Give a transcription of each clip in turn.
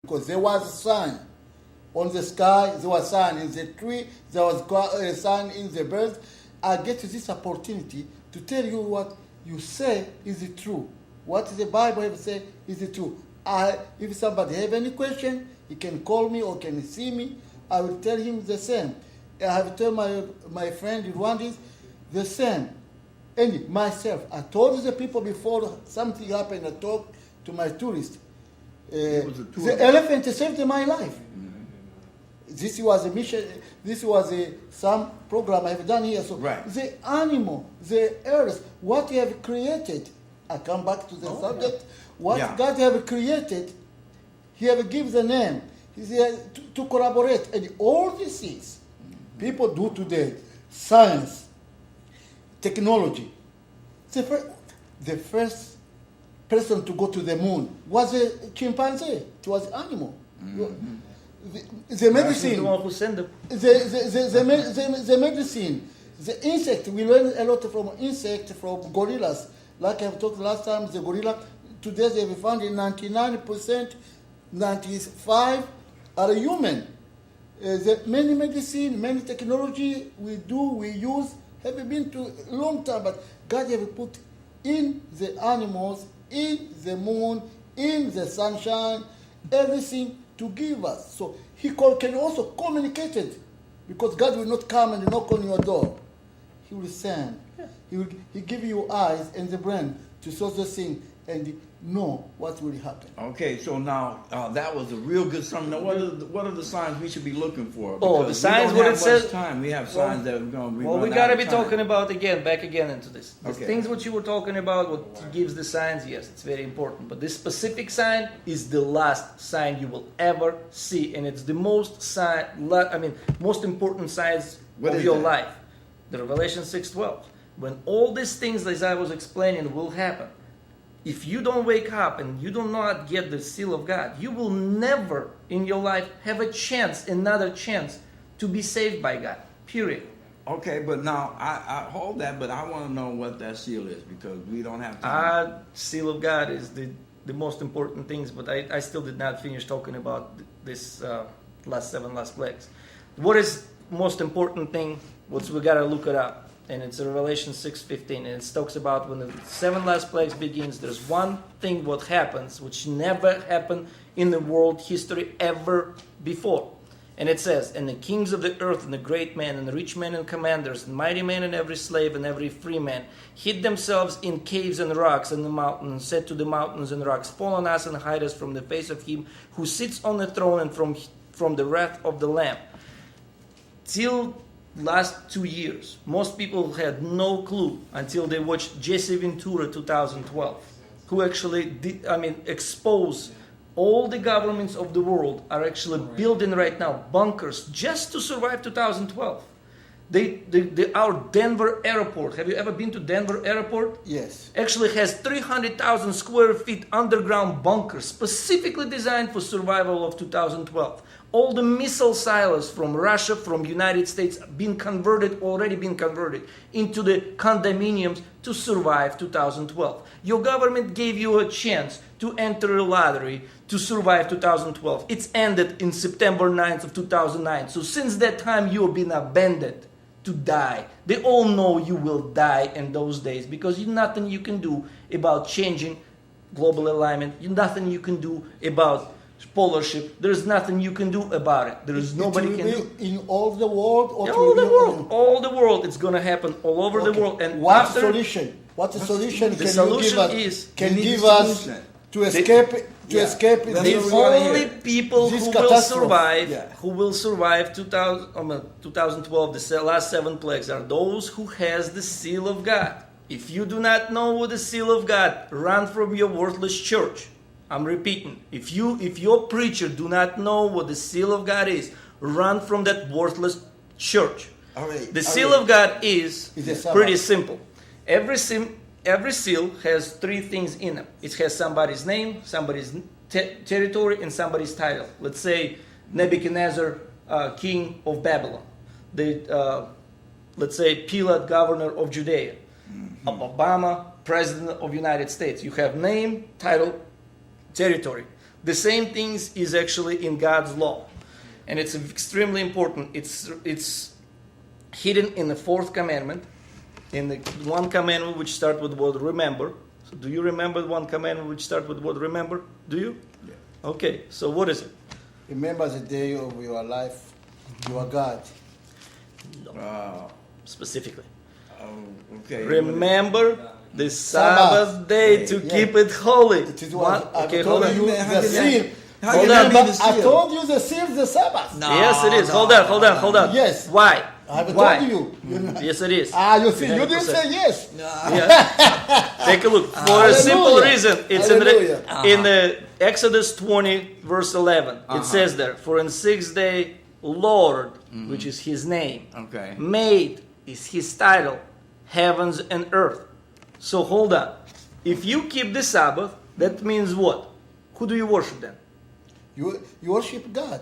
because there was a sun on the sky, there was sun in the tree, there was sun in the birds. I get this opportunity to tell you what you say is true. What the Bible have said is true. If somebody have any question, he can call me or can see me. I will tell him the same. I have told my friend Rwandese the same. And myself, I told the people before something happened, I talked to my tourist. The elephant saved my life. This was a mission. This was some program I've done here. So the animal, the earth, what you have created. I come back to the subject. What God have created, He have given the name. He said to collaborate, and all these things people do today, science, technology. The first person to go to the moon was a chimpanzee. It was an animal. Mm-hmm. The medicine, the medicine, the insect. We learn a lot from insect, from gorillas. Like I've talked last time, the gorilla. Today they have found in 99%, 95 are human. The many medicine, many technology we use have been to a long time, but God have put in the animals, in the moon, in the sunshine, everything to give us. So He can also communicate it, because God will not come and knock on your door. He will send. He give you eyes and the brain to saw the thing and know what will happen. Okay, so now that was a real good summary. Now, what are the signs we should be looking for? Oh, the signs, what it says. Time. We have signs that we're going to be. Well, we got to be talking about back again into this. The okay. Things what you were talking about, what gives the signs, yes, it's very important. But this specific sign is the last sign you will ever see, and it's the most important signs of your life. The Revelation 6:12. When all these things, as I was explaining, will happen. If you don't wake up and you do not get the seal of God, you will never in your life have another chance to be saved by God. Period. Okay, but now I hold that, but I want to know what that seal is, because we don't have time. Seal of God is the most important things, but I still did not finish talking about this last plagues. What is most important thing? We got to look it up. And it's Revelation 6:15, and it talks about when the 7 last plagues begins, there's one thing what happens, which never happened in the world history ever before. And it says, and the kings of the earth, and the great men, and the rich men, and commanders, and mighty men, and every slave, and every free man, hid themselves in caves and rocks and the mountains, and said to the mountains and rocks, fall on us and hide us from the face of him who sits on the throne, and from the wrath of the Lamb. Till last 2 years, most people had no clue until they watched Jesse Ventura 2012, who actually exposed all the governments of the world are actually building right now bunkers just to survive 2012. Our Denver airport, have you ever been to Denver airport? Yes. Actually has 300,000 square feet underground bunkers specifically designed for survival of 2012. All the missile silos from Russia, from United States, already been converted into the condominiums to survive 2012. Your government gave you a chance to enter a lottery to survive 2012. It's ended in September 9th of 2009. So since that time, you have been abandoned to die. They all know you will die in those days, because nothing you can do about changing global alignment. Nothing you can do about polar shift. There's nothing you can do about it. There is nobody can do. In all the world, or all the world. It's going to happen all over the world. And what solution? What the solution the solution is can give us to escape? Escape the only people who will survive 2012, the last 7 plagues, are those who has the seal of God. If you do not know what the seal of God, run from your worthless church. I'm repeating. If your preacher do not know what the seal of God is, run from that worthless church. The seal of God is pretty simple. Every seal has 3 things in it. It has somebody's name, somebody's territory, and somebody's title. Let's say Nebuchadnezzar, king of Babylon. Let's say Pilate, governor of Judea. Obama, president of United States. You have name, title, territory. The same things is actually in God's law, and it's extremely important. It's hidden in the fourth commandment, in the one commandment which starts with the word remember. So do you remember the one commandment which starts with the word remember? Do you? Yeah. Okay, so what is it? Remember the day of your life, your God. Specifically. Okay. Remember the Sabbath day to Yeah. keep it holy. It is One- what I okay, told hold on. you How the can that- seal. how can Hold that on, be but the I seal? told you the seal is the Sabbath. No. Yes, it is. no, Hold on, hold on. Yes. Why? I have Why? told you. You know. Yes, it is. You see, you 100%. didn't say yes. Yeah. Take a look. For a simple Hallelujah. reason, it's Hallelujah. in the Exodus 20, verse 11. Uh-huh. It says there, for in 6 day, Lord, which is his name, Okay. made is his title, heavens and earth. So hold on. If you keep the Sabbath, that means what? Who do you worship then? You worship God.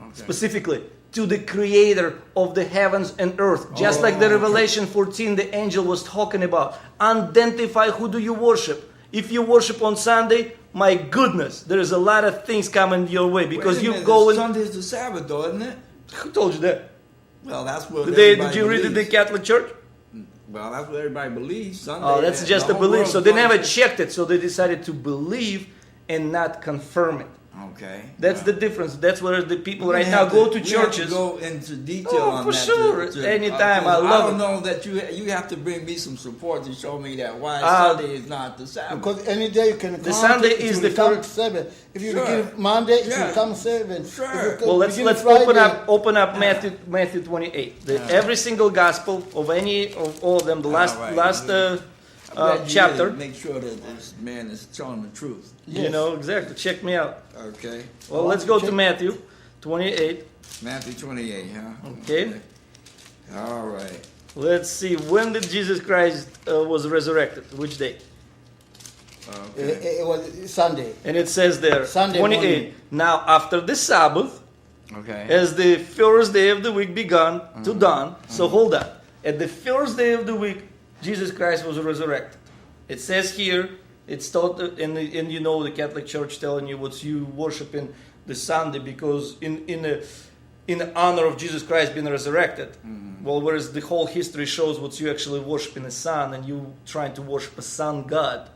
Okay. Specifically, to the creator of the heavens and earth. Just like the okay. Revelation 14, the angel was talking about. Identify who do you worship. If you worship on Sunday, my goodness, there's a lot of things coming your way because Wait a you minute, go and... Sunday's the Sabbath, though, isn't it? Who told you that? Well, that's what Did everybody you read it in the believes. Catholic Church? Well, that's what everybody believes. Sunday. Oh, that's the just a whole belief. world's So they going never to- checked it, so they decided to believe and not confirm it. Okay. That's the difference. That's where the people We right have now go to we have churches. go into detail Oh, on for that. sure. Anytime. I love I don't it. know that you have to bring me some support to show me that why Uh, Sunday is not the Sabbath. Because any day you can count Sunday it, is it the will come first- 7. If you Sure. begin Monday, it Yeah. will come 7. Sure. If you Well, let's begin open Friday, up Matthew 28. Every single gospel of all of them, the last All right. last I'm glad you chapter. really make sure that this man is telling the truth. You Yes. know exactly. Check me out. Okay. Well, I let's want go to to check- Matthew 28. Matthew 28, huh? Okay. All right. Let's see. When did Jesus Christ was resurrected? Which day? Okay. it was Sunday. And it says there, Sunday 28. morning. Now, after the Sabbath, Okay. as the first day of the week began to dawn. So hold on. At the first day of the week, Jesus Christ was resurrected. It says here, it's taught, and you know the Catholic Church telling you what you worship in the Sunday because in the honor of Jesus Christ being resurrected. Well, whereas the whole history shows what you actually worship in the sun, and you trying to worship a sun god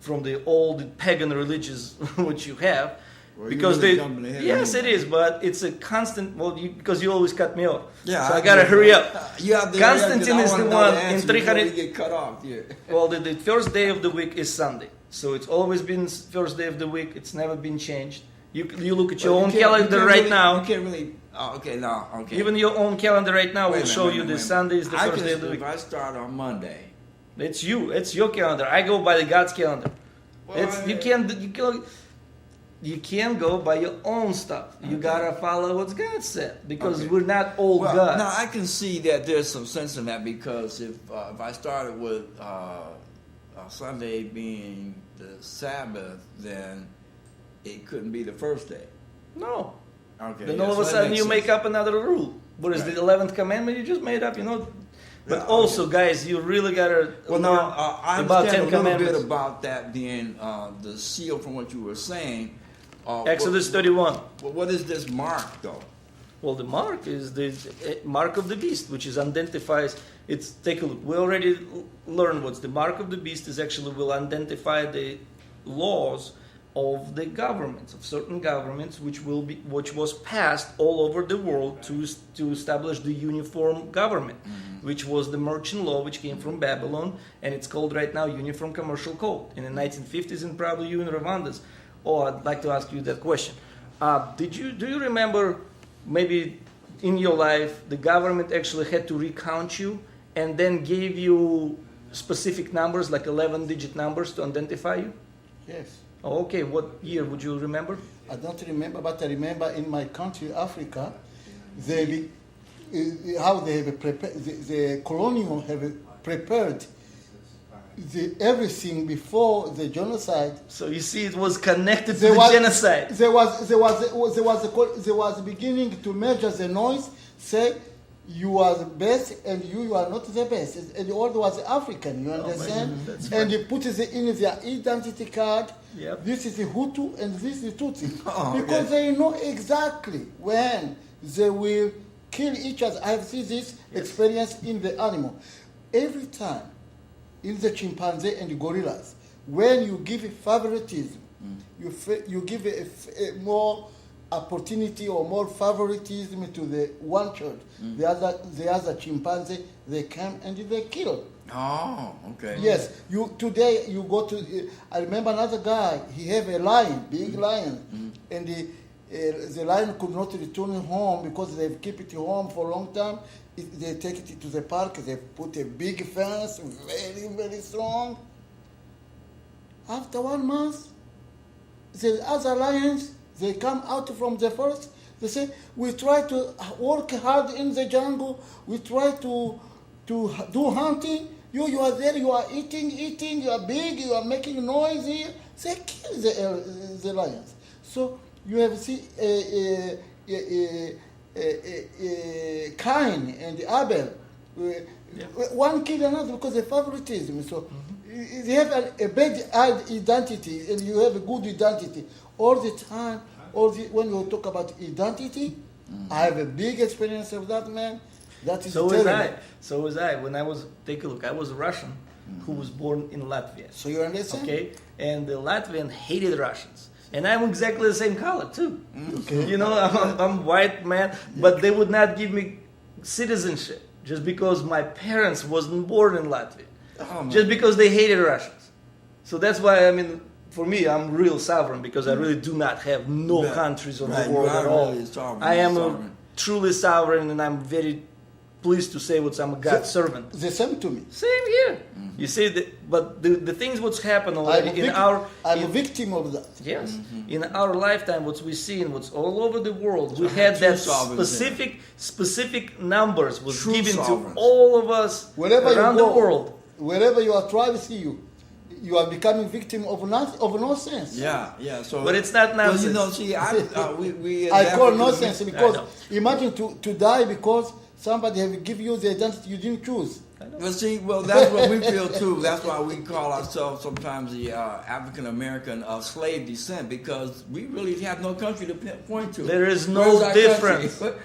from the old pagan religions which you have. Well, you're Because really they, jumping ahead yes, it anyway. is, but it's a constant. Well, because you always cut me off, Yeah. so I gotta hurry up. You have to Constantine is the one in 300 300. Get cut off. Yeah. Well, the first day of the week is Sunday, so it's always been first day of the week. It's never been changed. You look at your Well, own you can't- you calendar can't right really- now. You can't really. Oh, okay, no, okay. Even your own calendar right now Wait a will minute, show wait a you minute, the wait a Sunday is the minute. first day of the If week. I start on Monday, It's you. It's your calendar. I go by the God's calendar. You can't go by your own stuff. You gotta follow what God said because Okay. we're not old well, God. now I can see that there's some sense in that because if I started with Sunday being the Sabbath, then it couldn't be the first day. No. Okay. Then yeah, all of so a that sudden makes you sense. make up another rule. What is Right. the 11th commandment you just made up, you know? But Yeah, also, guys, you really gotta Well, learn now I about understand 10 a little commandments. bit about that being the seal from what you were saying. Exodus 31. What is this mark, though? Well, the mark is the mark of the beast, which is identifies. It's take a look. We already learned what's the mark of the beast is. Actually, will identify the laws of the governments, of certain governments, which was passed all over the world to establish the uniform government, which was the merchant law, which came from Babylon, and it's called right now Uniform Commercial Code. In the 1950s, and probably you in Rwanda's. Oh, I'd like to ask you that question. Do you remember maybe in your life the government actually had to recount you and then gave you specific numbers, like 11-digit numbers to identify you? Yes. Oh, okay, what year would you remember? I don't remember, but I remember in my country, Africa, how they have prepared, the colonial have prepared everything before the genocide. So you see, it was connected to There the was- genocide. There was beginning to measure the noise. Say you are the best and you are not the best. And the world was African, you understand? That's And right. you put it in their identity card. Yep. This is the Hutu and this is Tutsi. Oh, because okay. they know exactly when they will kill each other. I have seen this experience in the animal. Every time in the chimpanzee and the gorillas, when you give favoritism, you give a more opportunity or more favoritism to the one child. The other chimpanzee, they come and they kill. Oh, okay. Yes, today you go to. I remember another guy. He have a lion, big lion, and the lion could not return home because they keep it home for a long time. They take it to the park. They put a big fence, very very strong. After 1 month, the other lions they come out from the forest. They say, "We try to work hard in the jungle. We try to do hunting. You are there. You are eating. You are big. You are making noise here." They kill the lions. So you have seen Cain and Abel. One kill another because of favoritism. So they have a bad identity, and you have a good identity all the time. When you talk about identity, I have a big experience of that, man. That is So was terrible. I. So was I. When I was, take a look, I was a Russian who was born in Latvia. So you understand? Okay? And the Latvian hated Russians. And I'm exactly the same color, too. Okay. You know, I'm white, man. But they would not give me citizenship just because my parents wasn't born in Latvia. Oh, man. Just because they hated Russians. So that's why, I mean, for me, I'm real sovereign because I really do not have no Right. countries on Right, the you world are at all. really sovereign. I am Sovereign. truly sovereign, and I'm very pleased to say I'm a God's servant. The same to me. Same here. You see, but the things what's happened I'm already in our I'm a in- victim of that. yes in our lifetime, what we see and what's all over the world, we had true that sovereignty. specific numbers was True given sovereigns. to all of us Wherever around you go, the world. wherever your tribe see you, you are becoming victim of no sense. Yeah. So, But it's not well, you nonsense. know, see, we I call Africans- nonsense I because know. imagine to die because somebody have give you the identity you didn't choose. Well, see, that's what we feel too. That's why we call ourselves sometimes the African American of slave descent, because we really have no country to point to. There is no Where's our difference. country?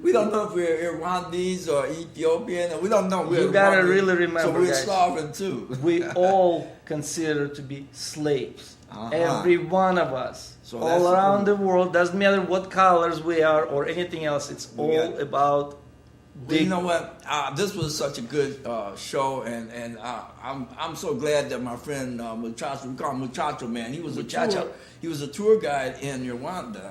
We don't know if we're Rwandese or Ethiopian, or we don't know. We're You gotta Rwandese. really remember, So we're guys. sovereign too. We all consider to be slaves. Uh-huh. Every one of us. So that's all around the the world. Doesn't matter what colors we are or anything else. It's We all got- about Well, you big. know what? This was such a good show, and I'm so glad that my friend Muchacho, we call him Muchacho Man. He was Muchacho. He was a tour guide in Rwanda,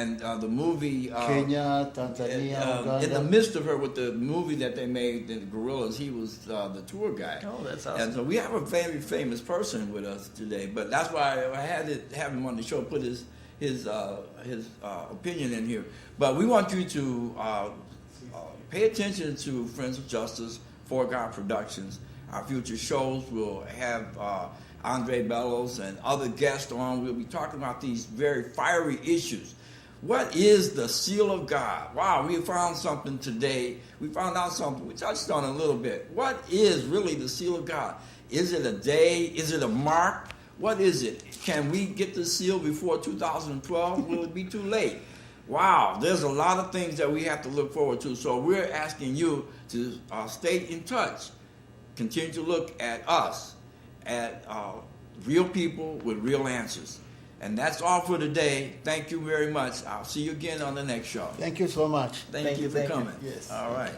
and the movie Kenya, Tanzania, in the Uganda. midst of her with the movie that they made, the Gorillas. He was the tour guide. Oh, that's awesome. And so we have a very famous person with us today, but that's why I had to have him on the show, put his opinion in here. But we want you to pay attention to Friends of Justice, For God Productions. Our future shows will have Andre Bellows and other guests on. We'll be talking about these very fiery issues. What is the seal of God? Wow, we found something today. We found out something. We touched on it a little bit. What is really the seal of God? Is it a day? Is it a mark? What is it? Can we get the seal before 2012? Will it be too late? Wow, there's a lot of things that we have to look forward to. So we're asking you to stay in touch. Continue to look at us, at real people with real answers. And that's all for today. Thank you very much. I'll see you again on the next show. Thank you so much. Thank you for Thank you. coming. Yes. All right.